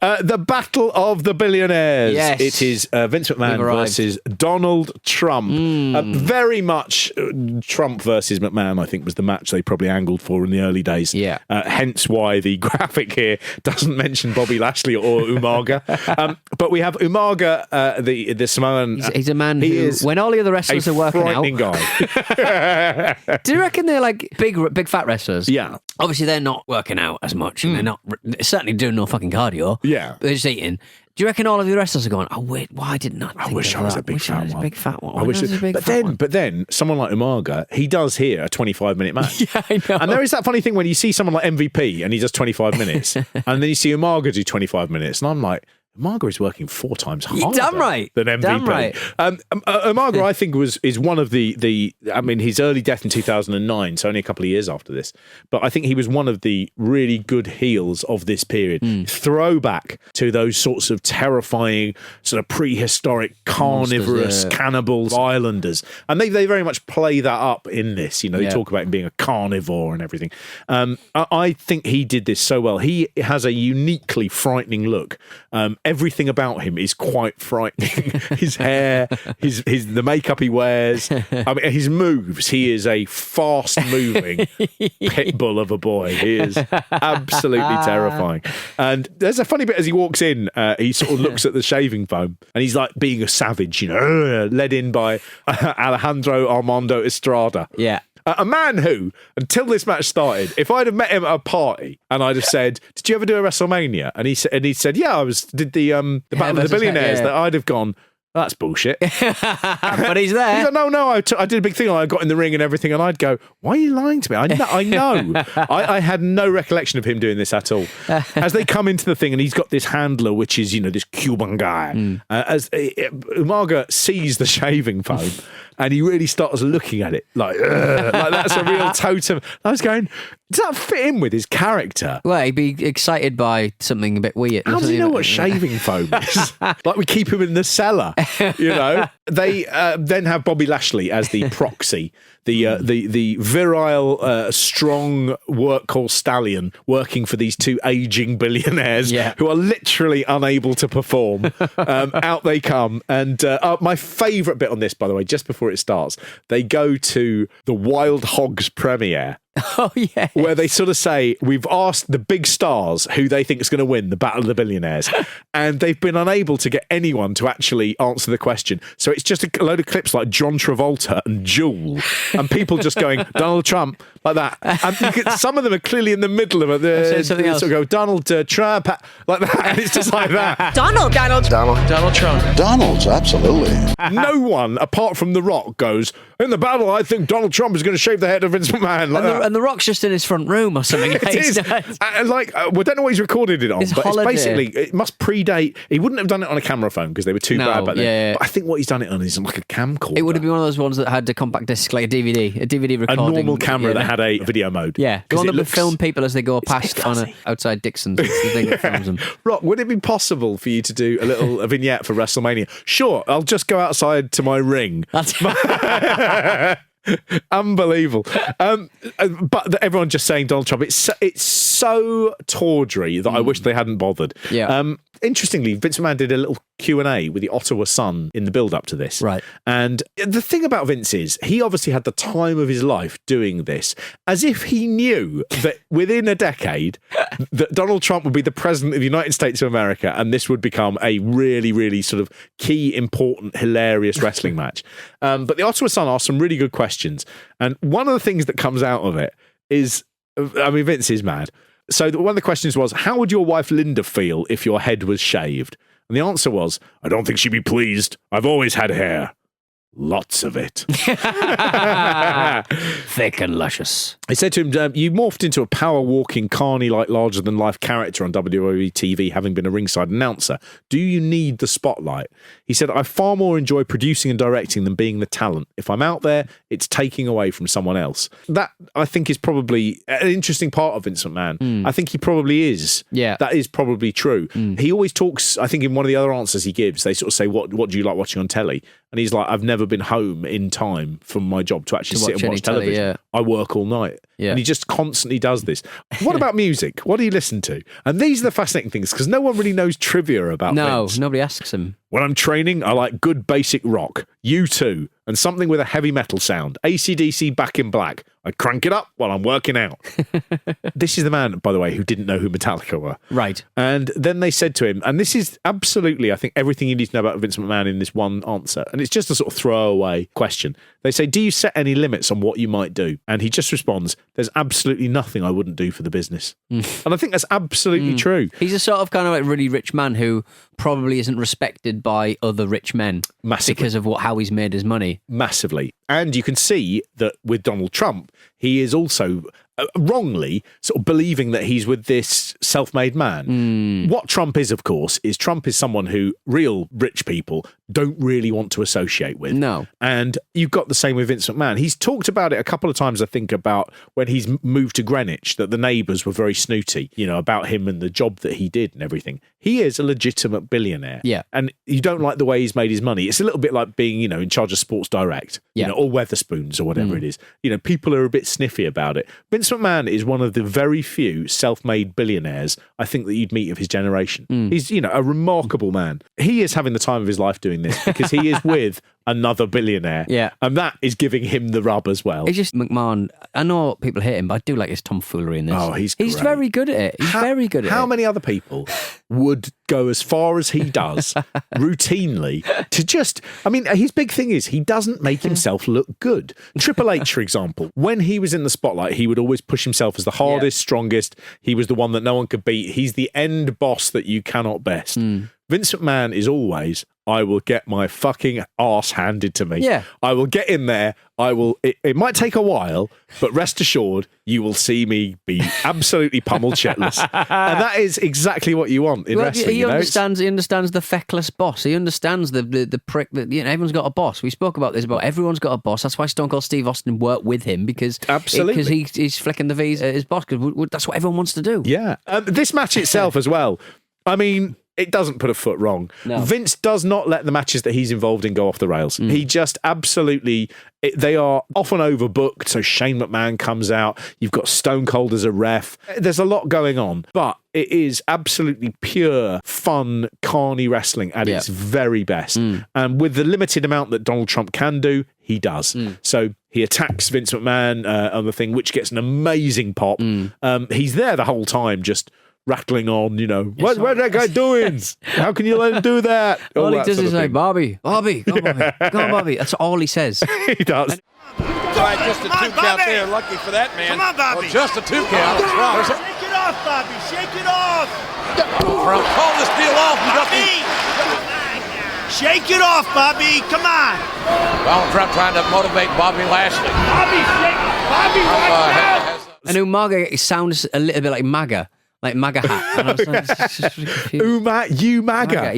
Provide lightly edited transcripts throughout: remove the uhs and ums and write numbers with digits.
The Battle of the Billionaires. Yes. It is Vince McMahon versus Donald Trump. Very much Trump versus McMahon, I think, was the match they probably angled for in the early days. Yeah. Hence why the graphic here doesn't mention Bobby Lashley or Umaga. But we have Umaga, the Samoan. He's a man who, when all the other wrestlers are working out... frightening guy. Do you reckon they're like big fat wrestlers? Yeah. Obviously, they're not working out as much, and they're certainly doing no fucking cardio. Yeah. They're just eating. Do you reckon all of the wrestlers are going, oh, wait, why didn't I think I wish I was a big fat one. Big fat one. I wish but then someone like Umaga, he does here a 25-minute match. Yeah, I know. And there is that funny thing when you see someone like MVP and he does 25 minutes, and then you see Umaga do 25 minutes, and I'm like, Umaga is working 4 times harder damn right. than MVP. Damn right. Umaga, I think, is one of the. I mean, his early death in 2009, so only a couple of years after this. But I think he was one of the really good heels of this period. Throwback to those sorts of terrifying, sort of prehistoric, carnivorous cannibals, islanders, and they very much play that up in this. You know, they talk about him being a carnivore and everything. I think he did this so well. He has a uniquely frightening look. Everything about him is quite frightening. His hair, the makeup he wears, I mean, his moves. He is a fast-moving pit bull of a boy. He is absolutely terrifying. And there's a funny bit as he walks in. He sort of looks at the shaving foam, and he's like being a savage, you know, led in by Alejandro Armando Estrada. Yeah. A man who, until this match started, if I'd have met him at a party and I'd have said, "Did you ever do a WrestleMania?" and he said, "Yeah, I did the Battle of the Billionaires," that I'd have gone, "That's bullshit." But he's there. He's like, no, I did a big thing. I got in the ring and everything, and I'd go, "Why are you lying to me?" I know. I had no recollection of him doing this at all. As they come into the thing, and he's got this handler, which is, you know, this Cuban guy. As Umaga sees the shaving foam, and he really starts looking at it like that's a real totem. I was going, does that fit in with his character? Well, he'd be excited by something a bit weird. How does he know what shaving foam is? Like, we keep him in the cellar, you know? They then have Bobby Lashley as the proxy, the virile, strong workhorse stallion working for these 2 aging billionaires who are literally unable to perform. Out they come. And my favourite bit on this, by the way, just before it starts, they go to the Wild Hogs premiere. Oh, yeah. Where they sort of say, we've asked the big stars who they think is going to win the Battle of the Billionaires, and they've been unable to get anyone to actually answer the question. So it's just a load of clips like John Travolta and Jewel, and people just going, Donald Trump, like that. And some of them are clearly in the middle of it. Something else. So go, Donald Trump, like that. And it's just like that. Donald Trump. Donald's, absolutely. No one, apart from The Rock, goes, in the battle, I think Donald Trump is going to shave the head of Vince McMahon. Like that. And the Rock's just in his front room or something. It is. We don't know what he's recorded it on, but holiday. It's basically, it must predate. He wouldn't have done it on a camera phone because they were too bad back then. Yeah. But I think what he's done it on is like a camcorder. It would have been one of those ones that had a compact disc, like a DVD recording. A normal camera that had a video mode. Yeah. The one that would film people as they go past on outside Dixon's. The thing that films them. Rock, would it be possible for you to do a vignette for WrestleMania? Sure, I'll just go outside to my ring. Unbelievable. But everyone just saying Donald Trump, it's so tawdry that I wish they hadn't bothered. Yeah. Interestingly, Vince McMahon did a little Q&A with the Ottawa Sun in the build-up to this. Right. And the thing about Vince is he obviously had the time of his life doing this, as if he knew that within a decade that Donald Trump would be the president of the United States of America, and this would become a really, really sort of key, important, hilarious wrestling match. But the Ottawa Sun asked some really good questions. And one of the things that comes out of it is, I mean, Vince is mad. So one of the questions was, how would your wife Linda feel if your head was shaved? And the answer was, I don't think she'd be pleased. I've always had hair. Lots of it. Thick and luscious. I said to him, you morphed into a power-walking, carny-like, larger-than-life character on WWE TV, having been a ringside announcer. Do you need the spotlight? He said, I far more enjoy producing and directing than being the talent. If I'm out there, it's taking away from someone else. That, I think, is probably an interesting part of Vince McMahon. I think he probably is. Yeah. That is probably true. He always talks, I think in one of the other answers he gives, they sort of say, what do you like watching on telly? And he's like, I've never been home in time from my job to actually sit and watch television. I work all night. Yeah. And he just constantly does this. What about music? What do you listen to? And these are the fascinating things because no one really knows trivia about Vince. Nobody asks him. When I'm training, I like good basic rock, U2, and something with a heavy metal sound. AC/DC Back in Black. I crank it up while I'm working out. This is the man, by the way, who didn't know who Metallica were. Right. And then they said to him, and this is absolutely, I think, everything you need to know about Vince McMahon in this one answer. And it's just a sort of throwaway question. They say, do you set any limits on what you might do? And he just responds, there's absolutely nothing I wouldn't do for the business. And I think that's absolutely true. He's a sort of kind of like really rich man who probably isn't respected by other rich men. Massively. Because of how he's made his money. Massively. And you can see that with Donald Trump, he is also wrongly sort of believing that he's with this self-made man. What Trump is, of course, is Trump is someone who real rich people don't really want to associate with. No. And you've got the same with Vince McMahon. He's talked about it a couple of times, I think, about when he's moved to Greenwich, that the neighbours were very snooty, about him and the job that he did and everything. He is a legitimate billionaire. Yeah. And you don't like the way he's made his money. It's a little bit like being, in charge of Sports Direct, or Weatherspoons or whatever it is. People are a bit sniffy about it. Vince McMahon is one of the very few self-made billionaires I think that you'd meet of his generation. He's, a remarkable man. He is having the time of his life doing this because he is with another billionaire. Yeah. And that is giving him the rub as well. It's just McMahon. I know people hate him, but I do like his tomfoolery in this. Oh, he's great. Very good at it. He's very good at it. How many other people would go as far as he does routinely to just... I mean, his big thing is he doesn't make himself look good. Triple H, for example, when he was in the spotlight, he would always push himself as the hardest, strongest. He was the one that no one could beat. He's the end boss that you cannot best. Vince McMahon is always, I will get my fucking arse handed to me. Yeah. I will get in there. It might take a while, but rest assured, you will see me be absolutely pummeled shitless. And that is exactly what you want in wrestling. He understands the feckless boss. He understands the prick that, everyone's got a boss. We spoke about this, about everyone's got a boss. That's why Stone Cold Steve Austin worked with him, because he's flicking the V's at his boss, because that's what everyone wants to do. Yeah. This match itself as well. I mean, it doesn't put a foot wrong. No. Vince does not let the matches that he's involved in go off the rails. He just absolutely... They are often overbooked, so Shane McMahon comes out. You've got Stone Cold as a ref. There's a lot going on, but it is absolutely pure, fun, carny wrestling at its very best. And with the limited amount that Donald Trump can do, he does. So he attacks Vince McMahon on the thing, which gets an amazing pop. He's there the whole time, just... rattling on, what's that guy doing? How can you let him do that? All he does is say, Bobby, go on, Bobby. That's all he says. He does. Right, just a two count there. Lucky for that, man. Come on, Bobby. Well, just a two count. That's right. Shake it off, Bobby. Shake it off. Call this deal off. Bobby. Shake it off, Bobby. Come on. Donald Trump trying to motivate Bobby Lashley. Bobby, shake it. Bobby, right now. And Umaga sounds a little bit like MAGA. Like MAGA hat. And I was like, it's just really confused. You MAGA.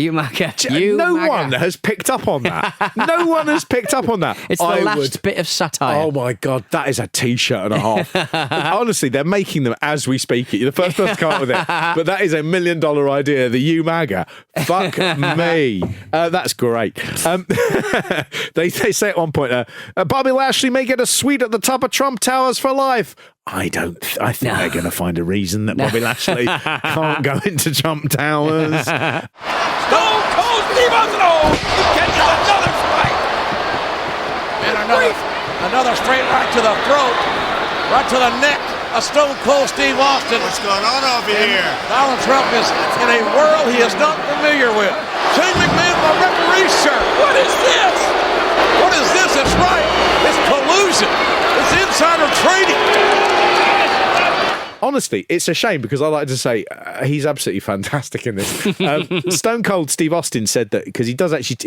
No one has picked up on that. No one has picked up on that. It's the last bit of satire. Oh my God, that is a t-shirt and a half. Honestly, they're making them as we speak. You're the first person to come up with it. But that is $1 million idea, the you MAGA. Fuck me. That's great. They say at one point, Bobby Lashley may get a suite at the top of Trump Towers for life. I think they're going to find a reason that Bobby Lashley can't go into Trump Towers. Stone Cold Steve Austin. He catches another strike. And another straight right to the throat, right to the neck of Stone Cold Steve Austin. What's going on over here? Donald Trump is in a world he is not familiar with. Shane McMahon, my referee shirt. What is this? What is this? It's right. It's collusion. It's insider trading. Honestly, it's a shame because I like to say he's absolutely fantastic in this. Stone Cold Steve Austin said that because he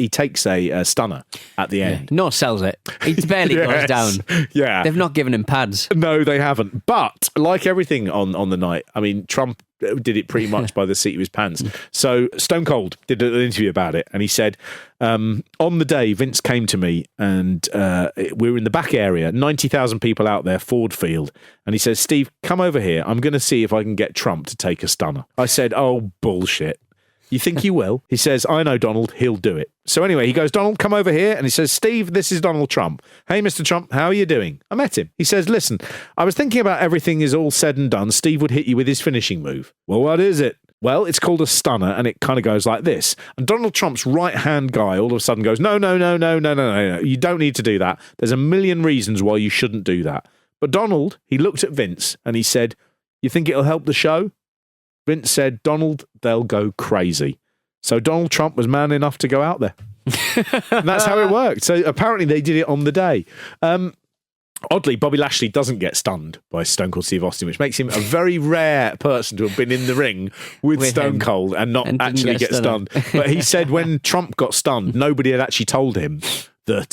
takes a stunner at the end. No, sells it. He barely goes down. Yeah. They've not given him pads. No, they haven't. But like everything on the night, I mean, Trump did it pretty much by the seat of his pants. So Stone Cold did an interview about it, and he said, on the day Vince came to me, and we were in the back area, 90,000 people out there, Ford Field, and he says, Steve, come over here. I'm going to see if I can get Trump to take a stunner. I said, oh, bullshit. You think he will? He says, I know Donald, he'll do it. So anyway, he goes, Donald, come over here. And he says, Steve, this is Donald Trump. Hey, Mr. Trump, how are you doing? I met him. He says, listen, I was thinking about everything is all said and done. Steve would hit you with his finishing move. Well, what is it? Well, it's called a stunner, and it kind of goes like this. And Donald Trump's right-hand guy all of a sudden goes, no. You don't need to do that. There's a million reasons why you shouldn't do that. But Donald, he looked at Vince, and he said, you think it'll help the show? Vince said, Donald, they'll go crazy. So Donald Trump was man enough to go out there. And that's how it worked. So apparently they did it on the day. Oddly, Bobby Lashley doesn't get stunned by Stone Cold Steve Austin, which makes him a very rare person to have been in the ring with Stone Cold and not actually get stunned. But he said when Trump got stunned, nobody had actually told him that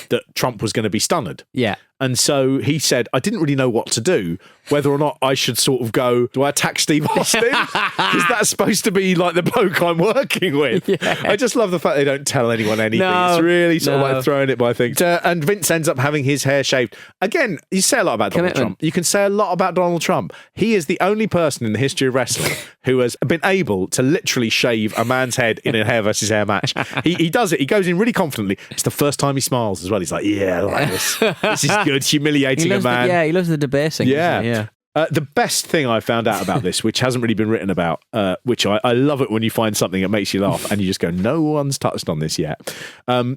that Trump was going to be stunned. Yeah. And so he said, I didn't really know what to do, whether or not I should sort of go, do I attack Steve Austin? Because that's supposed to be like the bloke I'm working with. Yeah. I just love the fact they don't tell anyone anything. It's really sort of like throwing it by things. And Vince ends up having his hair shaved. Again, you say a lot about Donald Trump. You can say a lot about Donald Trump. He is the only person in the history of wrestling who has been able to literally shave a man's head in a hair versus hair match. He does it. He goes in really confidently. It's the first time he smiles as well. He's like, yeah, I like this. This is good. Humiliating a man. He loves the debasing. Yeah. The best thing I found out about this, which hasn't really been written about, which I love it when you find something that makes you laugh and you just go, no one's touched on this yet.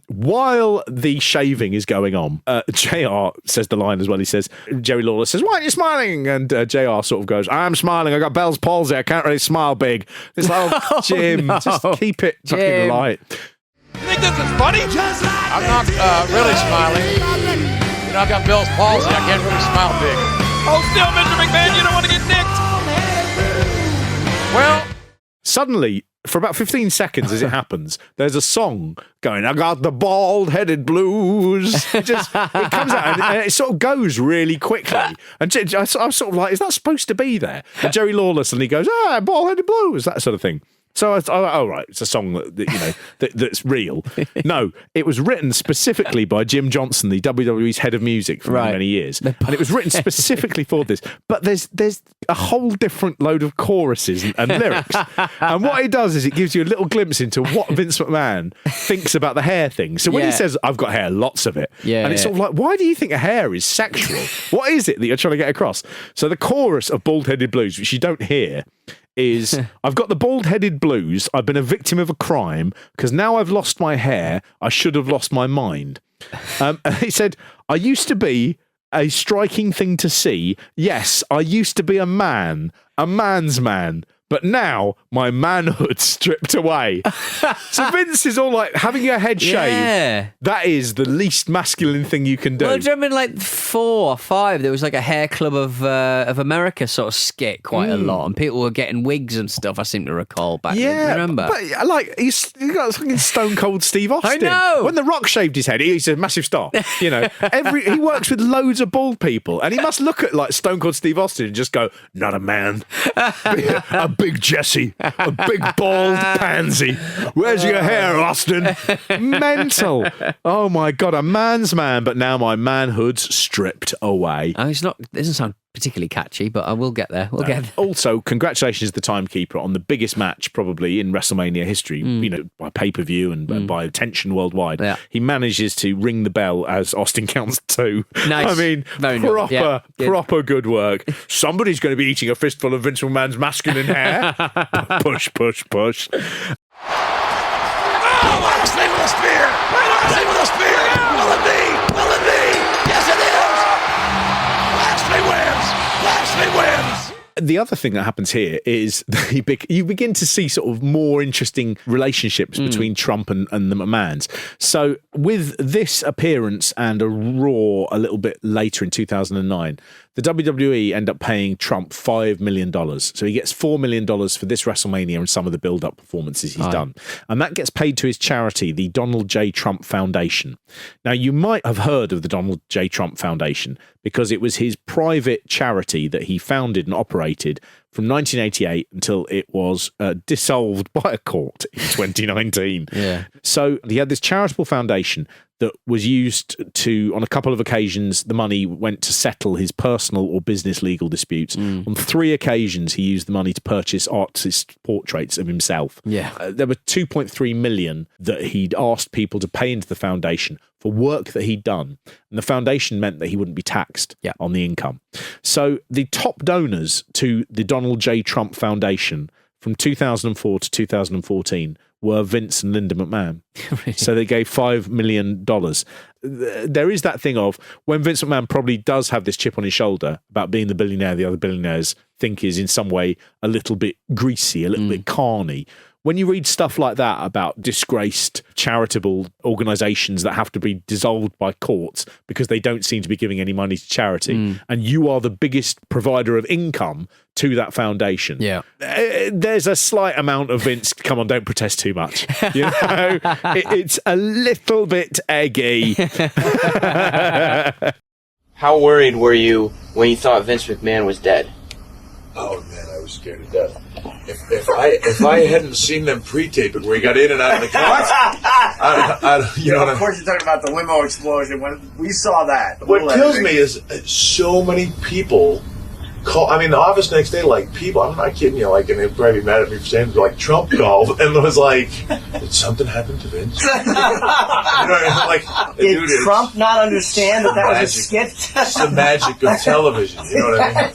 While the shaving is going on, JR says the line as well. He says, Jerry Lawler says, why aren't you smiling? And JR sort of goes, I'm smiling. I got Bell's palsy. I can't really smile big. It's like, oh, Jim, just keep it fucking light. You think this is funny? I'm not really smiling. You know, I got Bell's palsy. I can't really smile big. Oh, still, Mr. McMahon, you don't want to get nicked. Well, suddenly, for about 15 seconds as it happens, there's a song going, I got the bald-headed blues. It comes out and it sort of goes really quickly. And I was sort of like, is that supposed to be there? And Jerry Lawler suddenly goes, bald-headed blues, that sort of thing. So I thought, oh, right, it's a song that's real. No, it was written specifically by Jim Johnson, the WWE's head of music for many years. And it was written specifically for this. But there's a whole different load of choruses and lyrics. And what it does is it gives you a little glimpse into what Vince McMahon thinks about the hair thing. So when he says, I've got hair, lots of it. Yeah, and it's sort of like, why do you think a hair is sexual? What is it that you're trying to get across? So the chorus of Bald-Headed Blues, which you don't hear, is I've got the bald-headed blues. I've been a victim of a crime because now I've lost my hair. I should have lost my mind. And he said, I used to be a striking thing to see. Yes, I used to be a man, a man's man. But now my manhood's stripped away. So Vince is all like, having your head shaved, that is the least masculine thing you can do. Well, do you remember like 4 or 5, there was like a hair club of America sort of skit quite a lot, and people were getting wigs and stuff, I seem to recall back then. Do you remember? But like, you got fucking Stone Cold Steve Austin. I know. When The Rock shaved his head, he's a massive star. You know, he works with loads of bald people, and he must look at like Stone Cold Steve Austin and just go, not a man. A big Jesse, a big bald pansy. Where's your hair, Austin? Mental. Oh my God, a man's man, but now my manhood's stripped away. Oh, it doesn't sound particularly catchy, but I will get there. We'll get there. Also, congratulations to the timekeeper on the biggest match probably in WrestleMania history, you know, by pay-per-view and by attention worldwide. Yeah. He manages to ring the bell as Austin counts 2. Nice. I mean, proper good work. Somebody's going to be eating a fistful of Vince McMahon's masculine hair. Push, push, push. Oh, Lashley with a spear! Lashley with a spear! Will it be? Will it be? Yes, it is! Lashley wins! Lashley wins! The other thing that happens here is that you begin to see sort of more interesting relationships between Trump and the McMahons. So with this appearance and a Raw a little bit later in 2009, the WWE end up paying Trump $5 million. So he gets $4 million for this WrestleMania and some of the build-up performances he's done. And that gets paid to his charity, the Donald J. Trump Foundation. Now, you might have heard of the Donald J. Trump Foundation because it was his private charity that he founded and operated from 1988 until it was dissolved by a court in 2019. Yeah. So he had this charitable foundation that was used to, on a couple of occasions, the money went to settle his personal or business legal disputes. On 3 occasions, he used the money to purchase artist portraits of himself. Yeah. There were 2.3 million that he'd asked people to pay into the foundation for work that he'd done. And the foundation meant that he wouldn't be taxed on the income. So the top donors to the Donald J. Trump Foundation from 2004 to 2014 were Vince and Linda McMahon. Really? So they gave $5 million. There is that thing of when Vince McMahon probably does have this chip on his shoulder about being the billionaire the other billionaires think is in some way a little bit greasy, a little bit carny. When you read stuff like that about disgraced charitable organisations that have to be dissolved by courts because they don't seem to be giving any money to charity, and you are the biggest provider of income to that foundation, there's a slight amount of Vince, come on, don't protest too much. You know, it's a little bit eggy. How worried were you when you thought Vince McMahon was dead? Oh man, I was scared to death. If I hadn't seen them pre-tape it where he got in and out of the car, you know. Of course, you're talking about the limo explosion. When we saw that, what kills me is so many people call. I mean, the office next day, like people. I'm not kidding you. Like, and they'd probably be mad at me for saying, like, Trump called and was like, "Did something happen to Vince?" You know, like, did dude, Trump not understand that was a skit? It's the magic of television. You know what I mean?